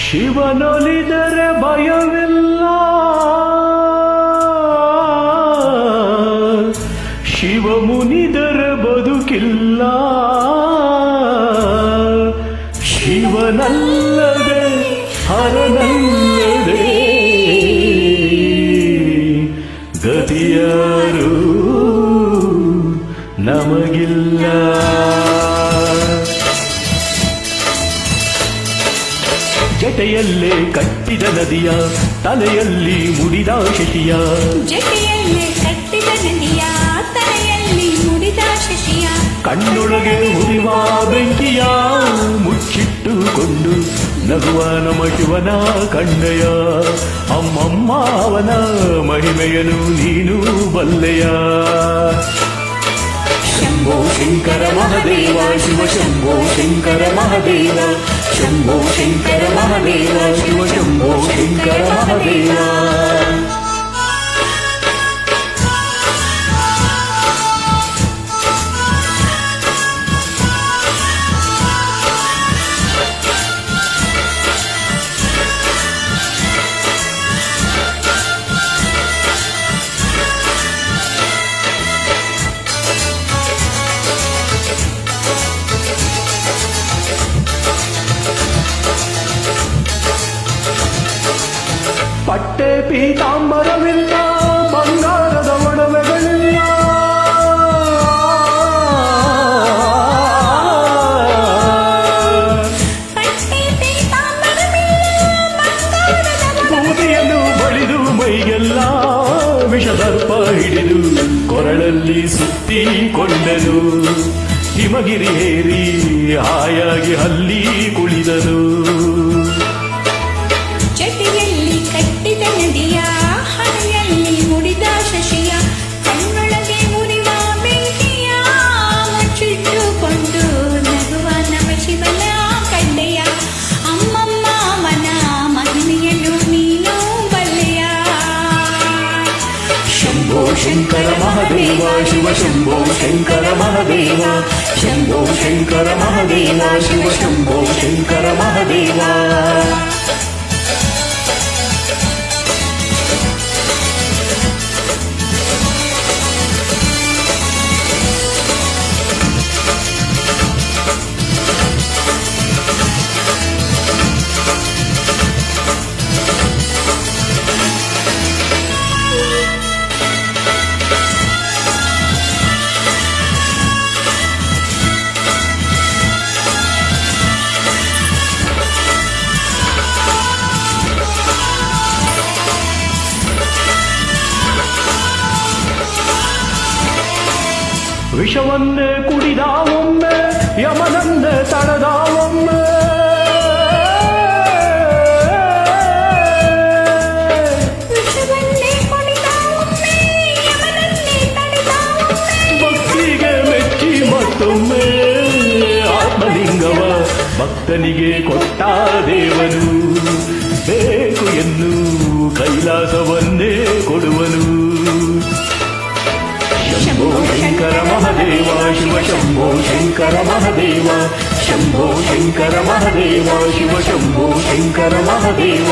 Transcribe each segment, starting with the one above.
ಶಿವನೊಲಿದರೆ ಭಯವಿಲ್ಲ, ಶಿವ ಮುನಿದರೆ ಬದುಕಿಲ್ಲ. ಶಿವನಲ್ಲದೆ ಹರನಲ್ಲದೆ ಗತಿಯಾರು ನಮಗಿಲ್ಲ. ಜಟೆಯಲ್ಲೇ ಕಟ್ಟಿದ ನದಿಯ, ತಲೆಯಲ್ಲಿ ಮುಡಿದ ಶಶಿಯ. ಜಟೆಯಲ್ಲೇ ಕಟ್ಟಿದ ನದಿಯ, ತಲೆಯಲ್ಲಿ ಮುಡಿದ ಶಶಿಯ. ಕಣ್ಣೊಳಗೆ ಉರಿವ ಬೆಂಕಿಯ ಮುಚ್ಚಿಟ್ಟುಕೊಂಡು ನಗುವ ನಮ ಶಿವನ ಕಣ್ಣಯ್ಯ. ಅಮ್ಮಮ್ಮ ಅವನ ಮಹಿಮೆಯನು ನೀನು ಬಲ್ಲೆಯ. ಶಂಭೋ ಶಂಕರ ಮಹದೇವ, ಶಿವ ಶಂಭೋ ಶಂಕರ ಮಹದೇವ. ಶಂಭೋ ಶಂಕರ ಮಹದೇವ, ಶಿವ ಶಂಭೋ ಶಂಕರ ಮಹದೇವ. ಪಟ್ಟೆ ಪೀತಾಂಬರವಿಲ್ಲ, ಬಂಗಾರದ ಒಡವೆಗಳಿಲ್ಲ. ಬೂದಿಯನ್ನು ಬಳಿದು ಮೈಗೆಲ್ಲ ವಿಷದರ್ಪ ಹಿಡಿದು ಕೊರಳಲ್ಲಿ ಸುತ್ತಿಕೊಂಡನು. ಹಿಮಗಿರಿ ಏರಿ ಹಾಯಾಗಿ ಹಲ್ಲಿ ಕುಳಿದನು. ಜಟೆಯಲ್ಲಿ ಕಟ್ಟಿದ ನದಿಯ, ಹಣೆಯಲ್ಲಿ ಮುಡಿದ ಶಶಿಯ. ಕಣ್ಣೊಳಗೆ ಉರಿವ ಬೆಂಕಿಯ ಮುಚ್ಚಿಟ್ಟುಕೊಂಡು ನಗುವ ನಮ ಶಿವನ ಕಣ್ಣೆಯ. ಅಮ್ಮಮ್ಮ ಅವನ ಮಹಿಮೆಯನ್ನು ನೀನು ಬಲ್ಲೆಯ. ಶಂಭೋ ಶಂಕರ ಮಹದೇವ, ಶಿವ ಶಂಭೋ ಶಂಕರ ಮಹದೇವ. ಶಂಭೋ ಶಂಕರ ಮಹದೇವ, ಶಿವ ಶಂಭೋ ಶಂಕರ ಮಹದೇವ. ವಿಷವನ್ನೇ ಕುಡಿದ ಒಮ್ಮೆ, ಯಮನನ್ನೇ ತಡೆದ ಒಮ್ಮೆ. ಭಕ್ತಿಗೆ ಮೆಚ್ಚಿ ಮತ್ತೊಮ್ಮೆ ಆತ್ಮಲಿಂಗವ ಭಕ್ತನಿಗೆ ಕೊಟ್ಟ ದೇವನು. ಬೇಕು ಎನ್ನು ಕೈಲಾಸವನ್ನೇ ಕೊಡುವನು. ಶಂಭೋ ಶಂಕರ ಮಹದೇವ, ಶಿವ ಶಂಭೋ ಶಂಕರ ಮಹದೇವ. ಶಂಭೋ ಶಂಕರ ಮಹದೇವ, ಶಿವ ಶಂಭೋ ಶಂಕರ ಮಹದೇವ.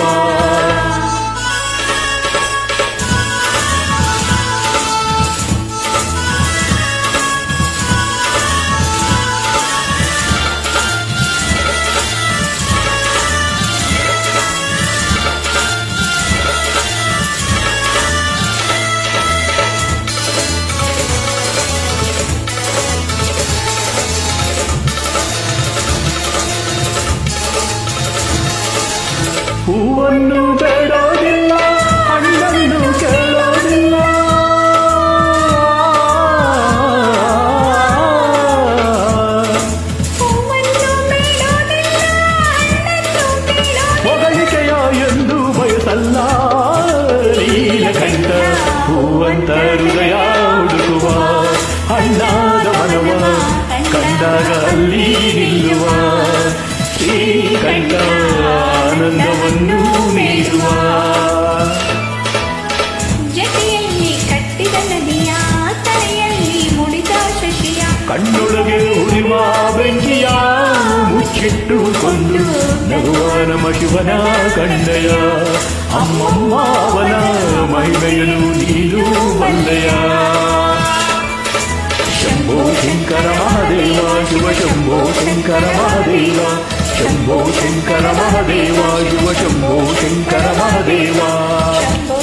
ಹೂವನ್ನು ಬೇಡೋದಿಲ್ಲ, ಹಣ್ಣನ್ನು ಕೇಳೋದಿಲ್ಲ. ಹೊಗಳಿಕೆಯ ಎಂದು ಬಯಸಲ್ಲ ನೀಲಕಂಠ. ಹೂವಂತ ಹೃದಯ ಹುಡುಕುವ, ಹಣ್ಣಾದ ಮನವ ಕಂಡಾಗ ಅಲ್ಲಿ ನಿಲ್ಲುವ. ಶ್ರೀಕಂಠ ಆನಂದವನ್ನು ಮೀರುವ. ಜಟೆಯಲ್ಲಿ ಕಟ್ಟಿದ ನದಿಯ, ತಲೆಯಲ್ಲಿ ಮುಡಿದ ಶಶಿಯ. ಕಣ್ಣೊಳಗೆ ಉರಿವ ಬೆಂಕಿಯ ಮುಚ್ಚಿಟ್ಟುಕೊಂಡು ನಗುವ ನಮ ಶಿವ ಶಿವನ ಕಂಡೆಯ ಅಮ್ಮಮ್ಮ ಅವನ ಮಹಿಮೆಯನು ನೀನು ಬಲ್ಲೆಯ ಶಂಭೋ ಶಂಕರ ಮಹಾದೇವ ಶಿವ ಶಂಭೋ ಶಂಕರ ಮಹಾದೇವ ಶಂಭೋ ಶಂಕರ ಮಹಾದೇವ ಶಿವ ಶಂಭೋ ಶಂಕರ ಮಹಾದೇವ ಶಂಭೋ